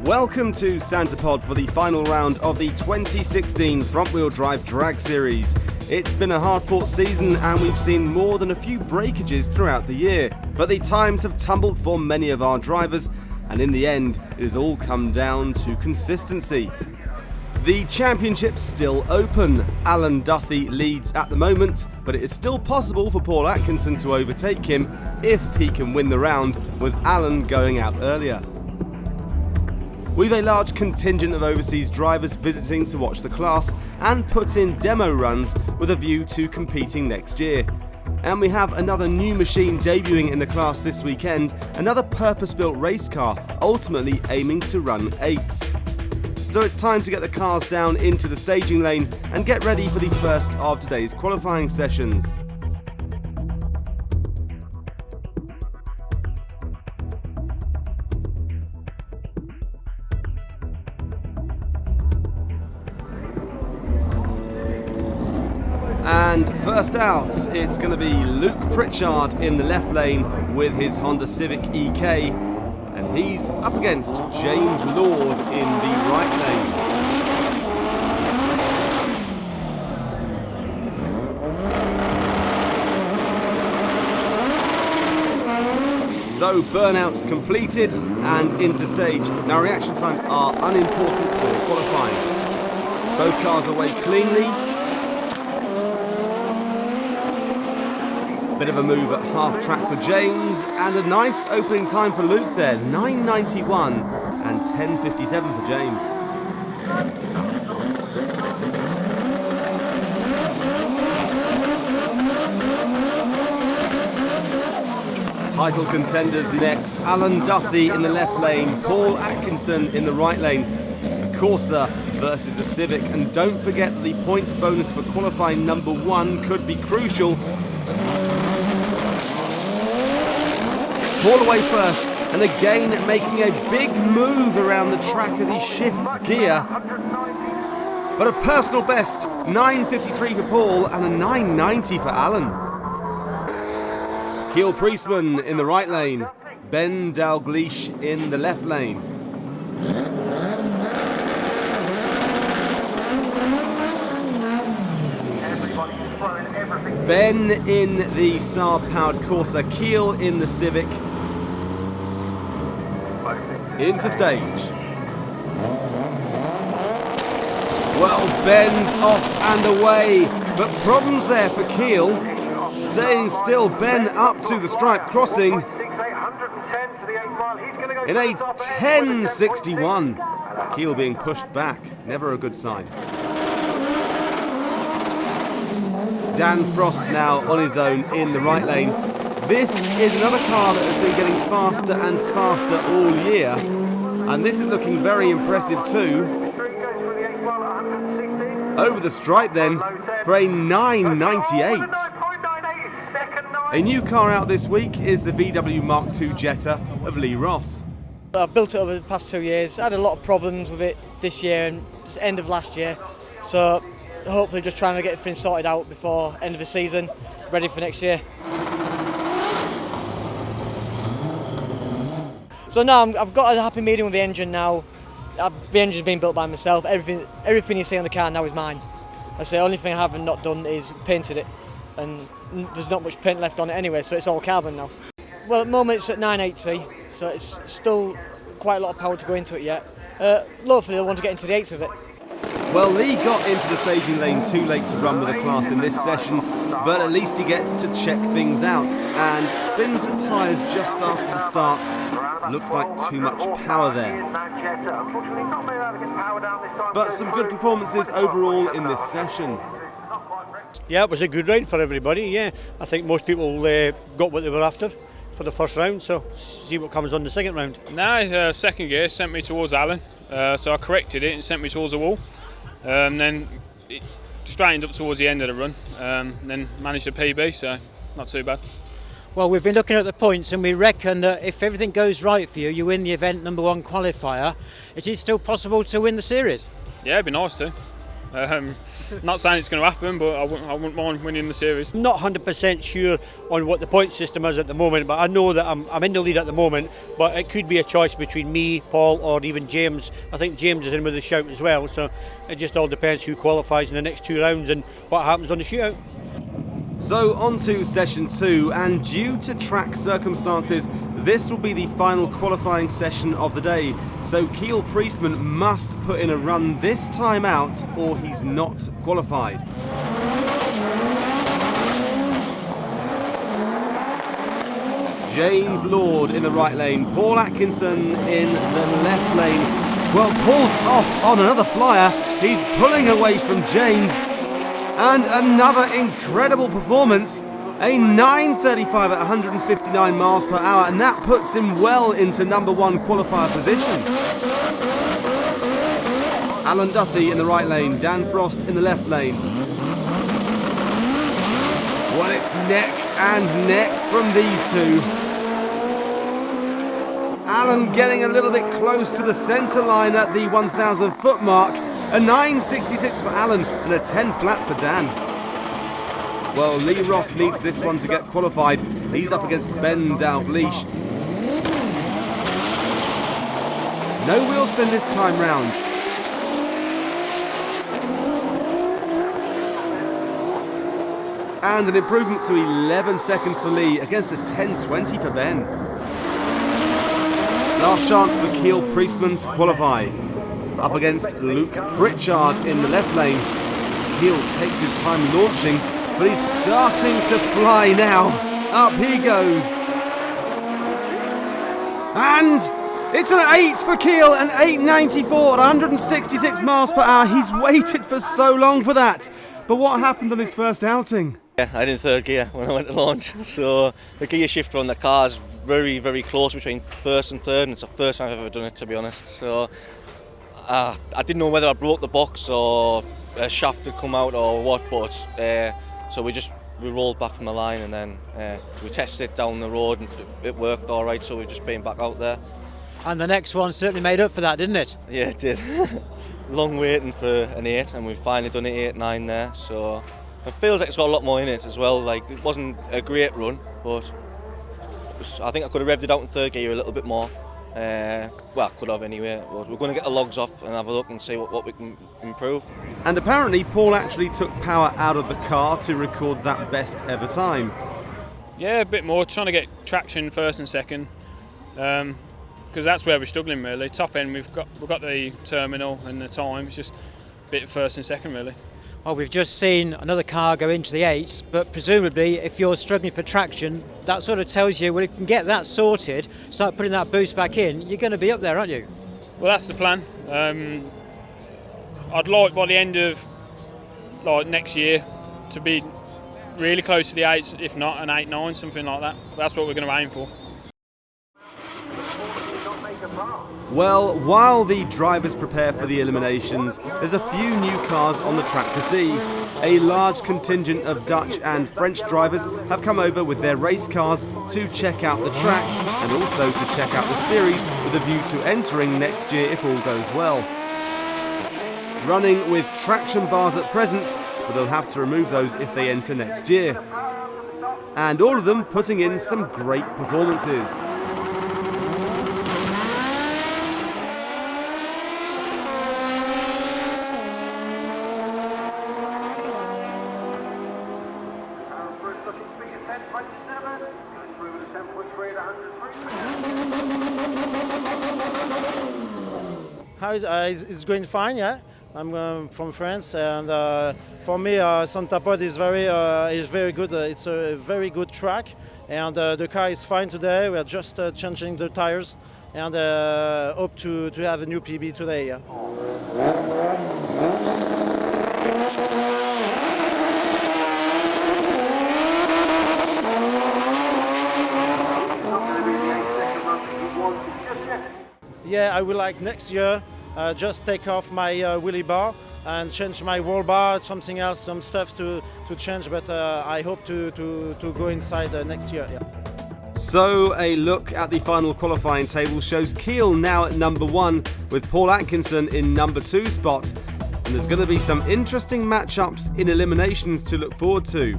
Welcome to Santa Pod for the final round of the 2016 front-wheel drive drag series. It's been a hard-fought season and we've seen more than a few breakages throughout the year, but the times have tumbled for many of our drivers, and in the end it has all come down to consistency. The championship's still open. Alan Duthie leads at the moment, but it is still possible for Paul Atkinson to overtake him if he can win the round, with Alan going out earlier. We've a large contingent of overseas drivers visiting to watch the class and put in demo runs with a view to competing next year. And we have another new machine debuting in the class this weekend, another purpose-built race car, ultimately aiming to run 8s. So it's time to get the cars down into the staging lane and get ready for the first of today's qualifying sessions. And first out, it's going to be Luke Pritchard in the left lane with his Honda Civic EK, and he's up against James Lord in the right lane. So burnouts completed and into stage. Now reaction times are unimportant for qualifying. Both cars away cleanly. Bit of a move at half track for James, and a nice opening time for Luke there, 9.91 and 10.57 for James. Title contenders next, Alan Duthie in the left lane, Paul Atkinson in the right lane. A Corsa versus a Civic, and don't forget that the points bonus for qualifying number 1 could be crucial. Paul away first, and again making a big move around the track as he shifts gear. But a personal best, 9.53 for Paul and a 9.90 for Alan. Kiel Priestman in the right lane, Ben Dalgleish in the left lane. Ben in the Saab-powered Corsa, Kiel in the Civic. Into stage. Well, Ben's off and away, but problems there for Kiel. Staying still, Ben up to the stripe crossing in a 10.61. Kiel being pushed back, never a good sign. Dan Frost now on his own in the right lane. This is another car that has been getting faster and faster all year, and this is looking very impressive too. Over the stripe then for a 9.98. A new car out this week is the VW Mark II Jetta of Lee Ross. I've built it over the past 2 years. I had a lot of problems with it this year and end of last year, so hopefully just trying to get everything sorted out before end of the season, ready for next year. So now I've got a happy medium with the engine now. The engine's been built by myself. Everything you see on the car now is mine. That's the only thing I haven't not done is painted it, and there's not much paint left on it anyway, so it's all carbon now. Well, at the moment it's at 980, so it's still quite a lot of power to go into it yet. Hopefully I want to get into the 8s with it. Well, Lee got into the staging lane too late to run with the class in this session, but at least he gets to check things out and spins the tyres just after the start. Looks like too much power there. But some good performances overall in this session. Yeah, it was a good round for everybody, yeah. I think most people got what they were after for the first round, so see what comes on the second round. No, second gear sent me towards Alan, so I corrected it and sent me towards the wall. Then it straightened up towards the end of the run, then managed a PB, so not too bad. Well, we've been looking at the points and we reckon that if everything goes right for you, you win the event number 1 qualifier, it is still possible to win the series. Yeah, it'd be nice to. Not saying it's going to happen, but I wouldn't mind winning the series. I'm not 100% sure on what the point system is at the moment, but I know that I'm in the lead at the moment, but it could be a choice between me, Paul, or even James. I think James is in with a shout as well, so it just all depends who qualifies in the next 2 rounds and what happens on the shootout. So on to session 2, and due to track circumstances, this will be the final qualifying session of the day. So Kiel Priestman must put in a run this time out or he's not qualified. James Lord in the right lane, Paul Atkinson in the left lane. Well, Paul's off on another flyer, he's pulling away from James. And another incredible performance, a 9.35 at 159 miles per hour, and that puts him well into number 1 qualifier position. Alan Duthie in the right lane, Dan Frost in the left lane. Well, it's neck and neck from these two. Alan getting a little bit close to the centre line at the 1,000 foot mark. A 9.66 for Alan and a 10 flat for Dan. Well, Lee Ross needs this one to get qualified. He's up against Ben Dalgleish. No wheel spin this time round. And an improvement to 11 seconds for Lee against a 10.20 for Ben. Last chance for Kiel Priestman to qualify. Up against Luke Pritchard in the left lane. Kiel takes his time launching, but he's starting to fly now. Up he goes. And it's an 8 for Kiel, an 8.94 at 166 miles per hour. He's waited for so long for that. But what happened on his first outing? Yeah, I did third gear when I went to launch, so the gear shifter on the car is very, very close between first and third, and it's the first time I've ever done it, to be honest. So I didn't know whether I broke the box or a shaft had come out or what, but so we rolled back from the line, and then we tested it down the road and it worked all right, so we've just been back out there. And the next one certainly made up for that, didn't it? Yeah, it did. Long waiting for an 8, and we've finally done it 8-9 there, so it feels like it's got a lot more in it as well. Like, it wasn't a great run, but I think I could have revved it out in third gear a little bit more. Well, I could have anyway. But we're going to get the logs off and have a look and see what we can improve. And apparently Paul actually took power out of the car to record that best ever time. Yeah, a bit more, trying to get traction first and second, because that's where we're struggling really. Top end, we've got the terminal and the time. It's just a bit first and second really. Well, we've just seen another car go into the 8s, but presumably if you're struggling for traction, that sort of tells you, well, if you can get that sorted, start putting that boost back in, you're going to be up there, aren't you? Well, that's the plan. I'd like by the end of next year to be really close to the 8s, if not an 8-9, something like that. That's what we're going to aim for. Well, while the drivers prepare for the eliminations, there's a few new cars on the track to see. A large contingent of Dutch and French drivers have come over with their race cars to check out the track and also to check out the series with a view to entering next year if all goes well. Running with traction bars at present, but they'll have to remove those if they enter next year. And all of them putting in some great performances. It's going fine, yeah. I'm from France, and for me, Santa Pod is very good. It's a very good track, and the car is fine today. We are just changing the tires, and hope to have a new PB today. Yeah. Yeah, I will like next year just take off my wheelie bar and change my wall bar, something else, some stuff to change, but I hope to go inside next year. Yeah. So a look at the final qualifying table shows Kiel now at number 1 with Paul Atkinson in number 2 spot. and there's going to be some interesting matchups in eliminations to look forward to.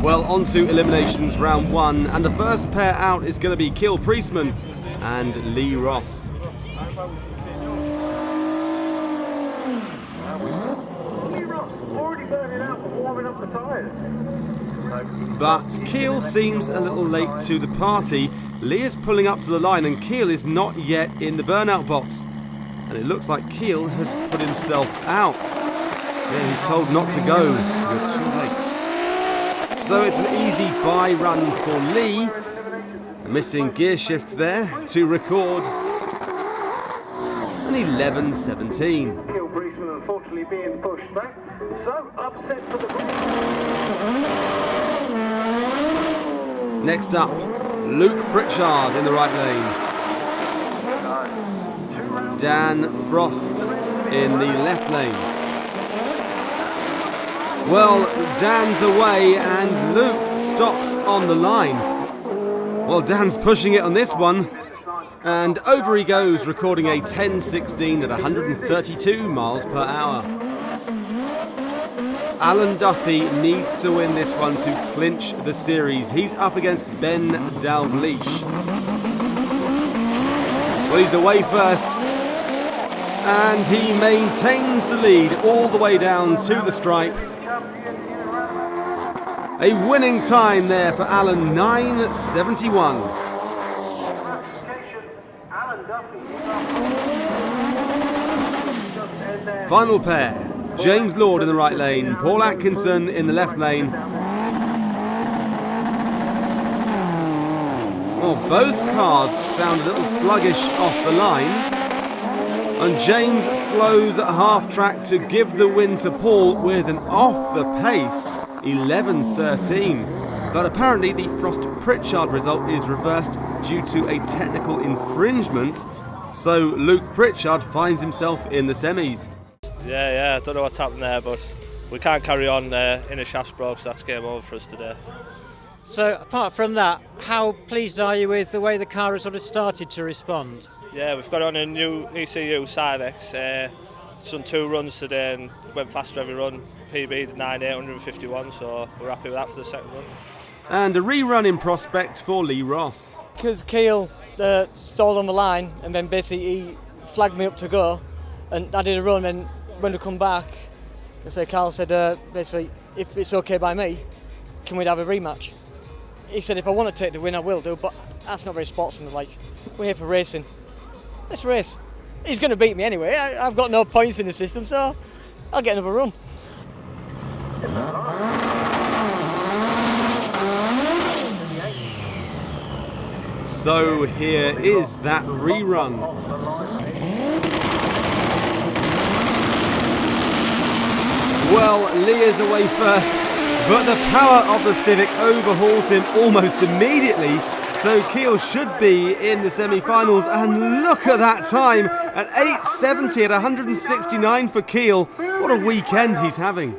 Well, on to eliminations round 1, and the first pair out is going to be Kiel Priestman and Lee Ross. But Kiel seems a little late to the party. Lee is pulling up to the line and Kiel is not yet in the burnout box. And it looks like Kiel has put himself out. Yeah, he's told not to go. You're too late. So it's an easy bye run for Lee. Missing gear shifts there to record an 11.17. Kiel Priestman unfortunately being pushed back. So upset for the Next up, Luke Pritchard in the right lane. Dan Frost in the left lane. Well, Dan's away and Luke stops on the line. Well, Dan's pushing it on this one. And over he goes, recording a 10.16 at 132 miles per hour. Alan Duffy needs to win this one to clinch the series. He's up against Ben Dalgleish. Well, he's away first. And he maintains the lead all the way down to the stripe. A winning time there for Alan, 9.71. Final pair. James Lord in the right lane, Paul Atkinson in the left lane. Well, both cars sound a little sluggish off the line. And James slows at half track to give the win to Paul with an off the pace 11.13. But apparently the Frost Pritchard result is reversed due to a technical infringement. So Luke Pritchard finds himself in the semis. Yeah, I don't know what's happened there, but we can't carry on in a Shaftesbury, so that's game over for us today. So apart from that, how pleased are you with the way the car has sort of started to respond? Yeah, we've got on a new ECU Cyvex, done 2 runs today and went faster every run, PB did 9.851, so we're happy with that for the second run. And a rerun in prospect for Lee Ross. Because Kiel stalled on the line and then basically he flagged me up to go and I did a run, and when we come back, Carl said basically, if it's okay by me, can we have a rematch? He said if I want to take the win I will do, but that's not very sportsmanlike. We're here for racing. Let's race. He's going to beat me anyway. I've got no points in the system, so I'll get another run. So here is that rerun. Well, Lee is away first, but the power of the Civic overhauls him almost immediately. So Kiel should be in the semi-finals, and look at that time, at 8.70 at 169 for Kiel. What a weekend he's having.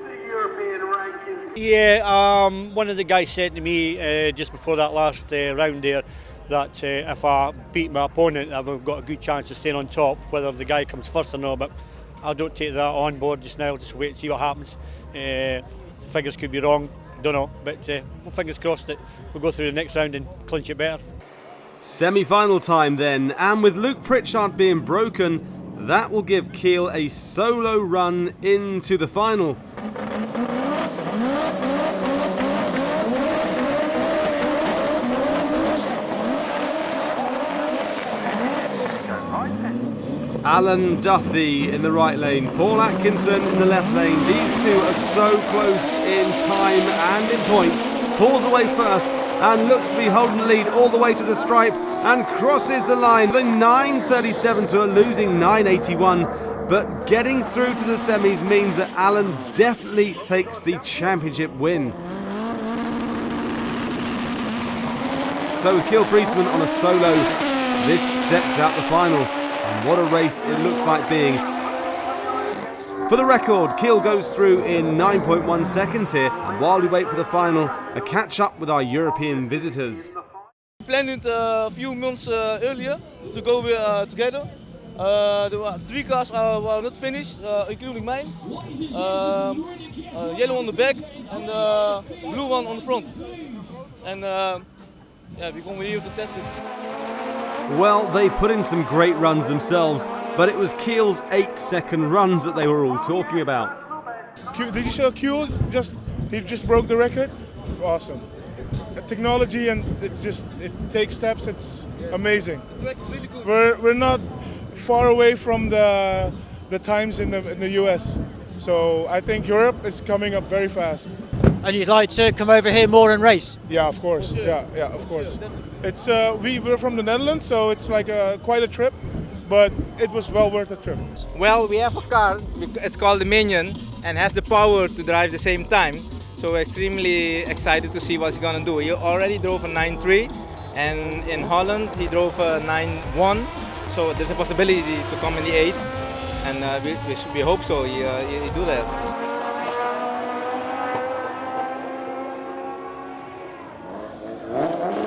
Yeah, one of the guys said to me just before that last round there that if I beat my opponent, I've got a good chance of staying on top, whether the guy comes first or not. But I don't take that on board just now. Just wait and see what happens. Figures could be wrong, don't know, but fingers crossed that we'll go through the next round and clinch it better. Semi-final time then, and with Luke Pritchard being broken, that will give Kiel a solo run into the final. Alan Duffy in the right lane, Paul Atkinson in the left lane. These two are so close in time and in points. Paul's away first and looks to be holding the lead all the way to the stripe and crosses the line. The 9.37 to a losing 9.81. But getting through to the semis means that Alan definitely takes the championship win. So with Kiel Priestman on a solo, this sets out the final. And what a race it looks like being. For the record, Kiel goes through in 9.1 seconds here. And while we wait for the final, a catch up with our European visitors. Planned it a few months earlier to go together. The 3 cars were not finished, including mine. Yellow on the back and blue one on the front. And yeah, we're going here to test it. Well, they put in some great runs themselves, but it was Kiel's 8-second runs that they were all talking about. Did you show Kiel? He just broke the record? Awesome. Technology, and it takes steps, it's amazing. We're not far away from the times in the US, so I think Europe is coming up very fast. And you'd like to come over here more and race? Yeah, of course. Yeah, of course. It's we're from the Netherlands, so it's like quite a trip, but it was well worth the trip. Well, we have a car. It's called the Minion, and has the power to drive the same time. So we're extremely excited to see what he's gonna do. He already drove a 9.3, and in Holland he drove a 9.1. So there's a possibility to come in the 8, and we hope so. He do that.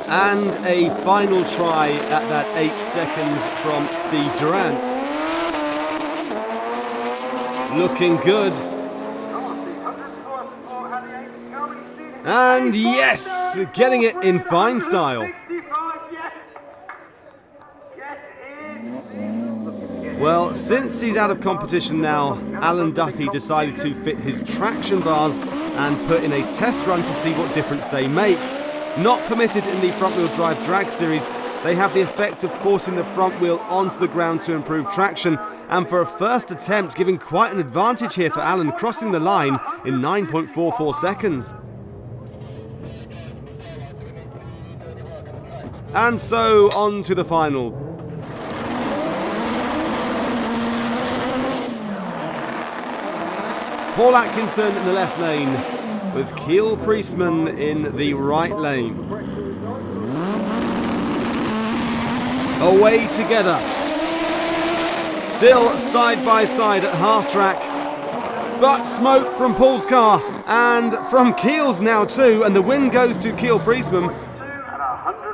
And a final try at that 8 seconds from Steeve Durante. Looking good. And yes, getting it in fine style. Well, since he's out of competition now, Alan Duthie decided to fit his traction bars and put in a test run to see what difference they make. Not permitted in the front-wheel drive drag series, they have the effect of forcing the front wheel onto the ground to improve traction, and for a first attempt giving quite an advantage here for Alan, crossing the line in 9.44 seconds. And so on to the final. Paul Atkinson in the left lane, with Kiel Priestman in the right lane. Away together. Still side by side at half track. But smoke from Paul's car and from Kiel's now too, and the win goes to Kiel Priestman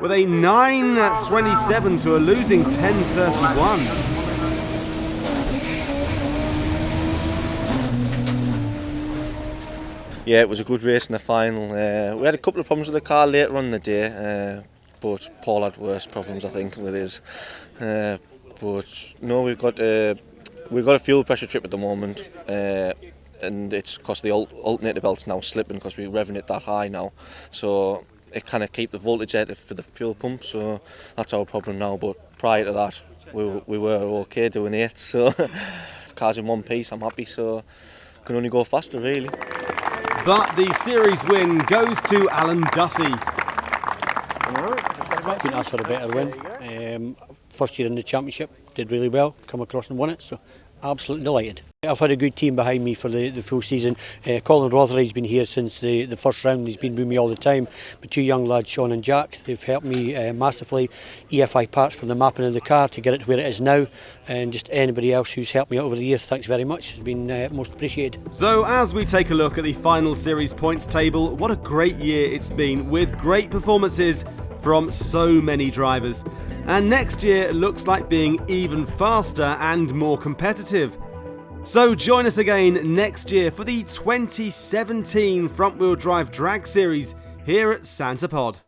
with a 9.27 to a losing 10.31. Yeah, it was a good race in the final. We had a couple of problems with the car later on in the day, but Paul had worse problems, I think, with his. But no, we've got a fuel pressure trip at the moment, and it's because the alternator belt's now slipping because we're revving it that high now. So it kind of keep the voltage at it for the fuel pump. So that's our problem now. But prior to that, we were okay doing 8. So the car's in one piece. I'm happy. So can only go faster, really. But the series win goes to Alan Duthie. Couldn't ask for a better win. First year in the championship, did really well, come across and won it, so absolutely delighted. I've had a good team behind me for the full season. Colin Rothery's been here since the first round, he's been with me all the time. But 2 young lads, Sean and Jack, they've helped me massively. EFI parts for the mapping of the car to get it to where it is now. And just anybody else who's helped me out over the years, thanks very much, it's been most appreciated. So as we take a look at the final series points table, what a great year it's been, with great performances from so many drivers. And next year looks like being even faster and more competitive. So join us again next year for the 2017 Front Wheel Drive Drag Series here at Santa Pod.